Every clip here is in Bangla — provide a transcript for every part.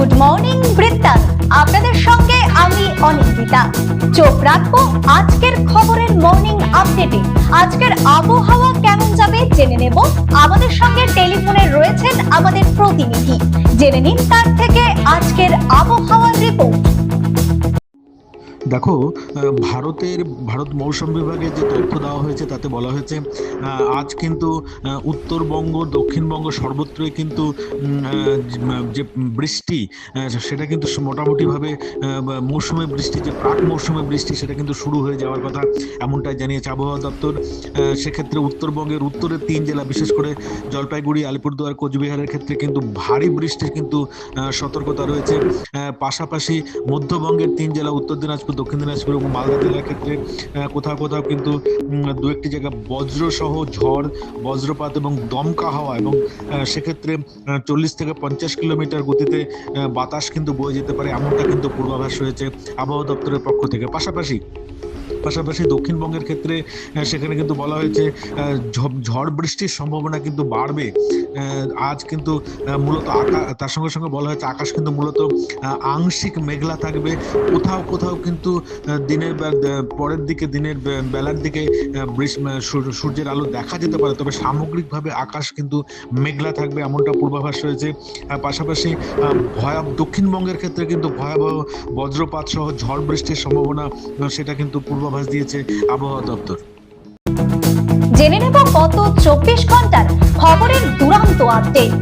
গুড মর্নিং বৃত্তান্ত, আপনাদের সঙ্গে আমি অনিন্দিতা। চোখ রাখবো আজকের খবরের মর্নিং আপডেটে। আজকের আবহাওয়া কেমন যাবে জেনে নেব। আমাদের সঙ্গে টেলিফোনে রয়েছেন আমাদের প্রতিনিধি, জেনে নিন তার থেকে আজকের আবহাওয়ার রিপোর্ট। দেখো, ভারত মৌসুম বিভাগে যে তথ্য দেওয়া হয়েছে তাতে বলা হয়েছে আজ কিন্তু উত্তরবঙ্গ দক্ষিণবঙ্গ সর্বত্রই কিন্তু যে বৃষ্টি সেটা কিন্তু মোটামুটিভাবে মৌসুমী বৃষ্টি, যে প্রাক মৌসুমী বৃষ্টি সেটা কিন্তু শুরু হয়ে যাওয়ার কথা, এমনটাই জানিয়েছে আবহাওয়া দপ্তর। সেক্ষেত্রে উত্তরবঙ্গের উত্তরের 3 জেলা, বিশেষ করে জলপাইগুড়ি, আলিপুরদুয়ার, কোচবিহারের ক্ষেত্রে কিন্তু ভারী বৃষ্টির কিন্তু সতর্কতা রয়েছে। পাশাপাশি মধ্যবঙ্গের 3 জেলা, উত্তর দিনাজপুর, দক্ষিণ দিনাজপুর এবং মালদা জেলার ক্ষেত্রে কোথাও কোথাও কিন্তু দু একটি জায়গা বজ্রসহ ঝড়, বজ্রপাত এবং দমকা হাওয়া, এবং সেক্ষেত্রে 40 থেকে 50 কিলোমিটার গতিতে বাতাস কিন্তু বয়ে যেতে পারে, এমনটা কিন্তু পূর্বাভাস রয়েছে আবহাওয়া দপ্তরের পক্ষ থেকে। পাশাপাশি দক্ষিণবঙ্গের ক্ষেত্রে সেখানে কিন্তু বলা হয়েছে ঝড় বৃষ্টির সম্ভাবনা কিন্তু বাড়বে। আজ কিন্তু মূলত তার সঙ্গে সঙ্গে বলা হয়েছে আকাশ কিন্তু মূলত আংশিক মেঘলা থাকবে। কোথাও কোথাও কিন্তু পরের দিকে দিনের বেলার দিকে সূর্যের আলো দেখা যেতে পারে, তবে সামগ্রিকভাবে আকাশ কিন্তু মেঘলা থাকবে, এমনটা পূর্বাভাস রয়েছে। পাশাপাশি দক্ষিণবঙ্গের ক্ষেত্রে কিন্তু ভয়াবহ বজ্রপাত সহ ঝড় বৃষ্টির সম্ভাবনা, সেটা কিন্তু পূর্বাভাস দিয়েছে আবহাওয়া দপ্তর। জেনে নেব গত 24 ঘন্টার খবরের দুরন্ত আপডেট।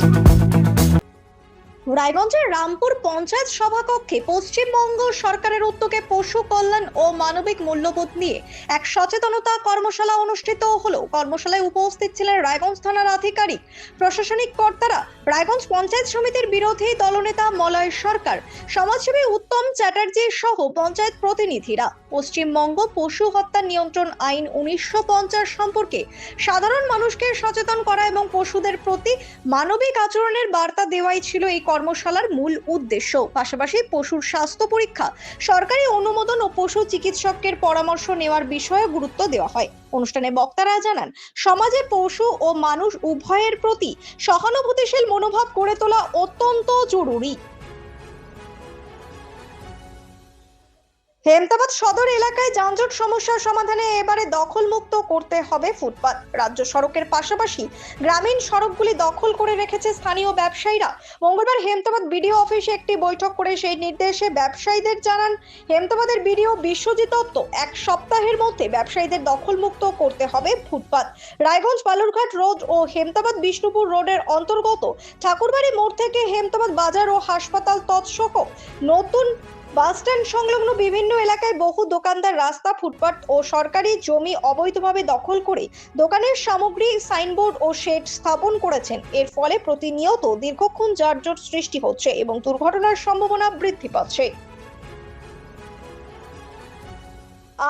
রায়গঞ্জের রামপুর পঞ্চায়েত সভাকক্ষে পশ্চিমবঙ্গ সরকারের উদ্যোগে পশু কল্যাণ ও মানবিক মূল্যবোধ নিয়ে এক সচেতনতা কর্মশালা অনুষ্ঠিত হলো। কর্মশালায় উপস্থিত ছিলেন রায়গঞ্জ থানার আধিকারিক, প্রশাসনিক কর্তারা, রায়গঞ্জ পঞ্চায়েত সমিতির বিরোধী দলনেতা মলয় সরকার, সমাজসেবী উত্তম চ্যাটার্জি সহ পঞ্চায়েত প্রতিনিধিরা। পশ্চিমবঙ্গ পশু হত্যা নিয়ন্ত্রণ আইন 1950 সম্পর্কে সাধারণ মানুষকে সচেতন করা এবং পশুদের প্রতি মানবিক আচরণের বার্তা দেওয়াই ছিল এই কর্মশালার মূল উদ্দেশ্য। পাশাপাশি পশুর স্বাস্থ্য পরীক্ষা, সরকারি অনুমোদন ও পশু চিকিৎসকের পরামর্শ নেওয়ার বিষয়ে গুরুত্ব দেওয়া হয়। অনুষ্ঠানে বক্তারা জানান, সমাজে পশু ও মানুষ উভয়ের প্রতি সহানুভূতিশীল মনোভাব গড়ে তোলা অত্যন্ত জরুরি। হেমতাবাদ সদর এলাকায় যানজট সমস্যার সমাধানে এবারে দখলমুক্ত করতে হবে ফুটপাত। রাজ্য সড়কের পাশাপাশি গ্রামীণ সড়কগুলি দখল করে রেখেছে স্থানীয় ব্যবসায়ীরা। মঙ্গলবার হেমতাবাদ বিডিও অফিসে একটি বৈঠক করে সেই নির্দেশে ব্যবসায়ীদের জানান হেমতাবাদের বিডিও বিশ্বজিৎ দত্ত, 1 সপ্তাহের মধ্যে ব্যবসায়ীদের দখলমুক্ত করতে হবে ফুটপাত। রায়গঞ্জ বালুরঘাট রোড ও হেমতাবাদ বিষ্ণুপুর রোডের অন্তর্গত ঠাকুরবাড়ি মোড় থেকে হেমতাবাদ বাজার ও হাসপাতাল তৎসহ নতুন বাসস্ট্যান্ড সংলগ্ন বিভিন্ন এলাকায় বহু দোকানদার রাস্তা, ফুটপাত ও সরকারি জমি অবৈধভাবে দখল করে দোকানের সামগ্রী, সাইনবোর্ড ও শেড স্থাপন করেছেন। এর ফলে প্রতিনিয়ত দীর্ঘক্ষণ যানজট সৃষ্টি হচ্ছে এবং দুর্ঘটনার সম্ভাবনা বৃদ্ধি পাচ্ছে।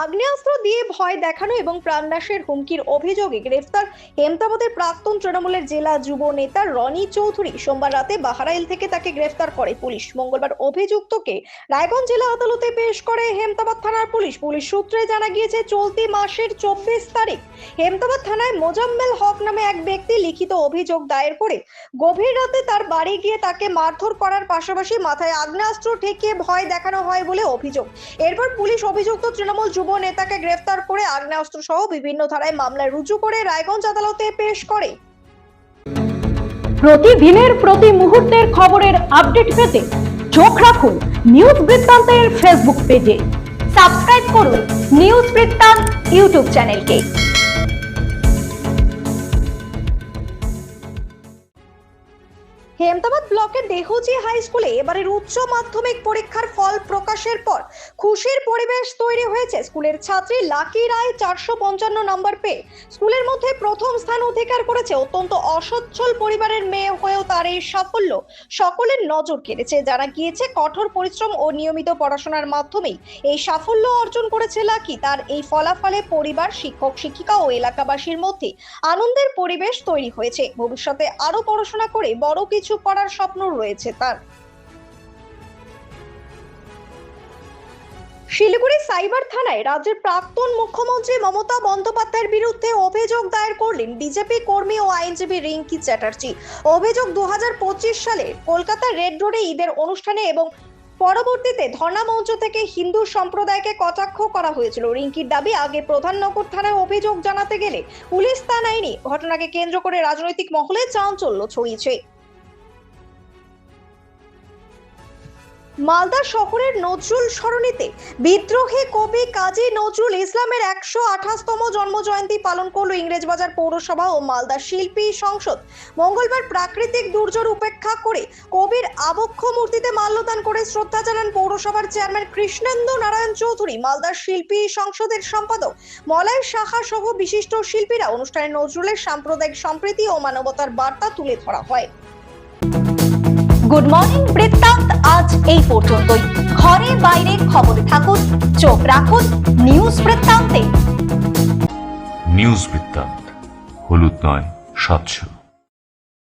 আগ্নেয়াস্ত্র দিয়ে ভয় দেখানো এবং প্রাণনাশের হুমকির অভিযোগে গ্রেফতার হেমতাবাদের প্রাক্তন তৃণমূলের জেলা যুব নেতা রনি চৌধুরী। সোমবার রাতে বাহারাইল থেকে তাকে গ্রেফতার করে পুলিশ। মঙ্গলবার অভিযুক্তকে রায়গঞ্জ জেলা আদালতে পেশ করে হেমতাবাদ থানার পুলিশ। পুলিশ সূত্রে জানা গিয়েছে, চলতি মাসের 24 তারিখ হেমতাবাদ থানায় মোজাম্মেল হক নামে এক ব্যক্তি লিখিত অভিযোগ দায়ের করে গভীর রাতে তার বাড়ি গিয়ে তাকে মারধর করার পাশাপাশি মাথায় আগ্নেয়াস্ত্র ঠেকিয়ে ভয় দেখানো হয় বলে অভিযোগ। এরপর পুলিশ অভিযুক্ত তৃণমূল যুব নেতাকে গ্রেফতার করে আগ্নেয়াস্ত্র সহ বিভিন্ন ধারায় মামলা রুজু করে রায়গঞ্জ আদালতে পেশ করে। প্রতিদিনের প্রতি মুহূর্তের খবরের আপডেট পেতে চোখ রাখুন নিউজ বৃত্তান্তের ফেসবুক পেজে। সাবস্ক্রাইব করুন নিউজ বৃত্তান্ত ইউটিউব চ্যানেলকে। হেমতাবাদ ব্লকের দেহুজি হাই স্কুলে এবারের উচ্চ মাধ্যমিক পরীক্ষার ফল প্রকাশের পর খুশির পরিবেশ তৈরি হয়েছে। স্কুলের ছাত্রী লাকি রায় 455 নম্বর পেয়ে স্কুলের মধ্যে প্রথম স্থান অধিকার করেছে। অত্যন্ত অসচ্ছল পরিবারের মেয়ে হয়েও তার এই সাফল্য সকলের নজর কেড়েছে। জানা গিয়েছে, কঠোর পরিশ্রম ও নিয়মিত পড়াশোনার মাধ্যমেই এই সাফল্য অর্জন করেছে লাকি। তার এই ফলাফলে পরিবার, শিক্ষক, শিক্ষিকা ও এলাকাবাসীর মধ্যে আনন্দের পরিবেশ তৈরি হয়েছে। ভবিষ্যতে আরো পড়াশোনা করে বড় কিছু করার স্বপ্ন রয়েছে তার। শিলিগুড়ি সাইবার থানায় রাজ্যের প্রাক্তন মুখ্যমন্ত্রী মমতা বন্দ্যোপাধ্যায়ের বিরুদ্ধে অভিযোগ দায়ের করলেন বিজেপি কর্মী ও আইনজীবী রিঙ্কি চ্যাটার্জি। অভিযোগ 2025 সালে কলকাতা রেড রোডে ঈদের অনুষ্ঠানে এবং পরবর্তীতে ধর্ণা মঞ্চ থেকে হিন্দু সম্প্রদায়কে কটাক্ষ করা হয়েছিল। রিঙ্কির দাবি, আগে প্রধাননগর থানায় অভিযোগ জানাতে গেলে পুলিশ তা নেয়নি। ঘটনাকে কেন্দ্র করে রাজনৈতিক মহলে চাঞ্চল্য ছড়িয়েছে। মালদা শহরের নজরুল সরণিতে বিদ্রোহী কবি কাজী নজরুল ইসলামের 128তম জন্মজয়ন্তী পালন করল ইংরেজবাজার পৌরসভা ও মালদা শিল্পী সংসদ। মঙ্গলবার প্রাকৃতিক দুর্যোগ উপেক্ষা করে কবির আবক্ষ মূর্তিতে মাল্যদান করে শ্রদ্ধা জানান পৌরসভার চেয়ারম্যান কৃষ্ণেন্দু নারায়ণ চৌধুরী, মালদা শিল্পী সংসদের সম্পাদক মলয় সাহা সহ বিশিষ্ট শিল্পীরা। অনুষ্ঠানে নজরুলের সাম্প্রদায়িক সম্প্রীতি ও মানবতার বার্তা তুলে ধরা হয়। গুড মর্নিং বৃত্তান্ত আজ এই পর্যন্তই। ঘরে বাইরে খবরে থাকুন, চোখ রাখুন নিউজ বৃত্তান্তে। নিউজ বৃত্তান্ত, হলুদ নয়, স্বচ্ছ।